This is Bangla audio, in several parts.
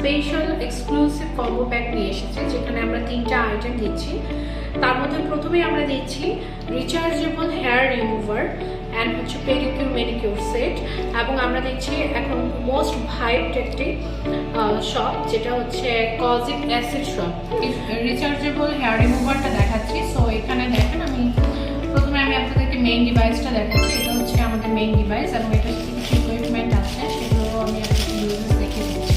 স্পেশাল এক্সক্লুসিভ কম্বো প্যাক নিয়ে এসেছে, যেখানে আমরা 3টা আইটেম দিচ্ছি। তার মধ্যে প্রথমেই আমরা দিচ্ছি রিচার্জেবল হেয়ার রিমুভার অ্যান্ড হচ্ছে পেডিকিউর ম্যানিকিউর সেট, এবং আমরা দিচ্ছি এখন মোস্ট হাইপড একটি শপ, যেটা হচ্ছে caustic acid shop. Rechargeable hair রিমুভারটা দেখাচ্ছি। সো এখানে দেখেন, প্রথমে আমি আপনাদেরকে মেইন ডিভাইসটা দেখাচ্ছি। এটা হচ্ছে আমাদের মেইন ডিভাইস, এবং এটা হচ্ছে কিছু ইকুইপমেন্ট আছে, সেগুলো আমি আপনাকে ইউজেস দেখে দিচ্ছি।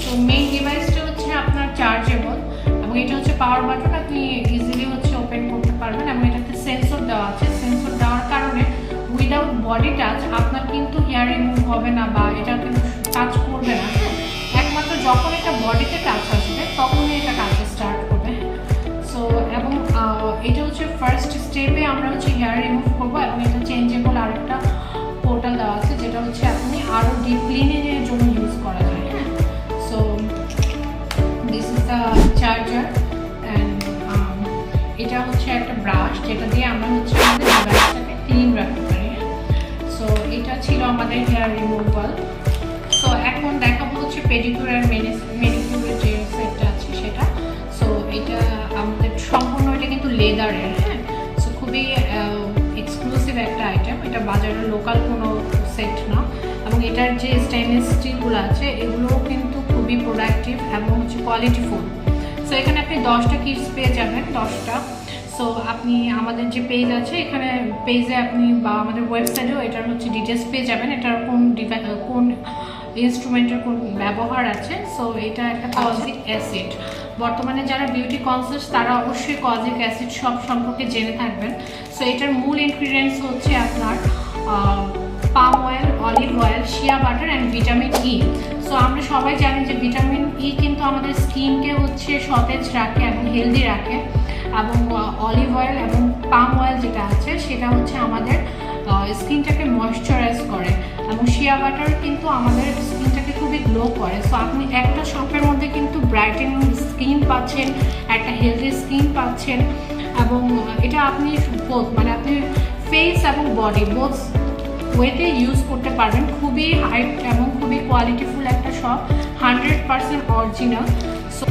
তো মেইন ডিভাইসটা হচ্ছে আপনার চার্জেবল, এবং এটা হচ্ছে পাওয়ার বাটন, আপনি ইজিলি হচ্ছে ওপেন করতে পারবেন, এবং এটাতে সেন্সর দেওয়া আছে। সেন্সর দেওয়ার কারণে উইদাউট বডি টাচ আপনার কিন্তু হেয়ার রিমুভ হবে না, বা এটা কিন্তু টাচ করবে না। একমাত্র যখন এটা বডিতে টাচ আসবে তখনই এটা কাজে স্টার্ট করবে। সো এবং এটা হচ্ছে ফার্স্ট স্টেপে আমরা হচ্ছে হেয়ার রিমুভ করবো, এবং এটা চেঞ্জেবল আরেকটা পোর্টাল দেওয়া আছে, যেটা হচ্ছে আপনি আরও ডিপ ক্লিনিংয়ের জন্য ইউজ করা যায়। হ্যাঁ, so this is the charger and এটা হচ্ছে একটা ব্রাশ, যেটা দিয়ে আমরা হচ্ছে আমাদের ডিভাইসটাকে ক্লিন রাখতে পারি। সো এটা ছিল আমাদের হেয়ার রিমুভাল। সো এখন দেখাবো হচ্ছে পেডিকিউর আর ম্যানিকিউরের যে সেটটা আছে সেটা। সো এটা আমাদের সম্পূর্ণ, এটা কিন্তু লেদারের। হ্যাঁ, সো খুবই এক্সক্লুসিভ একটা আইটেম, এটা বাজারের লোকাল কোনো সেট না, এবং এটার যে স্টেনলেস স্টিলগুলো আছে এগুলোও কিন্তু খুবই প্রোডাক্টিভ এবং হচ্ছে কোয়ালিটিফুল। সো এখানে আপনি 10টা কিটস পেয়ে যাবেন, 10টা। সো আপনি আমাদের যে পেজ আছে, এখানে পেজে আপনি বা আমাদের ওয়েবসাইটেও এটার হচ্ছে ডিটেলস পেয়ে যাবেন, এটার কোন ইনস্ট্রুমেন্টের কোন ব্যবহার আছে। সো এটা একটা কজিক অ্যাসিড। বর্তমানে যারা বিউটি কনসাস তারা অবশ্যই কজিক অ্যাসিড সব সম্পর্কে জেনে থাকবেন। সো এটার মূল ইনগ্রিডিয়েন্টস হচ্ছে আপনার palm oil, olive oil, shea butter and vitamin E. So আমরা সবাই জানি যে ভিটামিন ই কিন্তু আমাদের স্কিনকে হচ্ছে সতেজ রাখে এবং হেলদি রাখে, এবং অলিভ অয়েল এবং পাম অয়েল যেটা আছে সেটা হচ্ছে আমাদের স্কিনটাকে ময়শ্চারাইজ করে, এবং শিয়া বাটার কিন্তু আমাদের স্কিনটাকে খুবই গ্লো করে। সো আপনি একটা শপের মধ্যে কিন্তু ব্রাইটেনিং স্কিন পাচ্ছেন, একটা হেলদি স্কিন পাচ্ছেন, এবং এটা আপনি মানে আপনি ফেস এবং বডি বোথ ওয়েতে ইউজ করতে পারবেন। খুবই হাই এবং খুবই কোয়ালিটিফুল একটা শপ, 100% অরিজিনাল। সো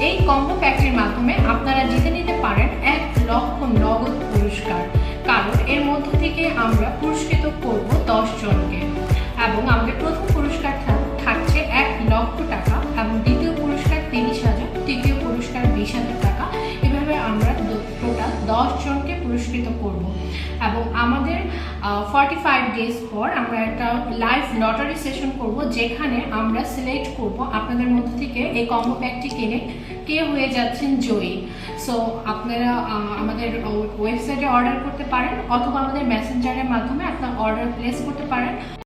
এই কম্বো প্যাকটির মাধ্যমে আপনারা জিতে নিতে পারেন 1 লক্ষ নগদ পুরস্কার, কারণ এর মধ্য থেকে আমরা পুরস্কৃত করব 10 জনকে, এবং আমাদের প্রথম পুরস্কার থাকছে 1 লক্ষ টাকা, এবং দ্বিতীয় পুরস্কার 30,000, তৃতীয় পুরস্কার 20,000 টাকা। এভাবে আমরা টোটাল 10 জনকে পুরস্কৃত করব, এবং আমাদের 45 ডেজ পর আমরা একটা লাইভ লটারি সেশন করব, যেখানে আমরা সিলেক্ট করব আপনাদের মধ্য থেকে এই কম্বো প্যাকটি কিনে কে হয়ে যাচ্ছেন জয়ী। সো আপনারা আমাদের ওয়েবসাইটে অর্ডার করতে পারেন, অথবা আমাদের মেসেঞ্জারের মাধ্যমে আপনার অর্ডার প্লেস করতে পারেন।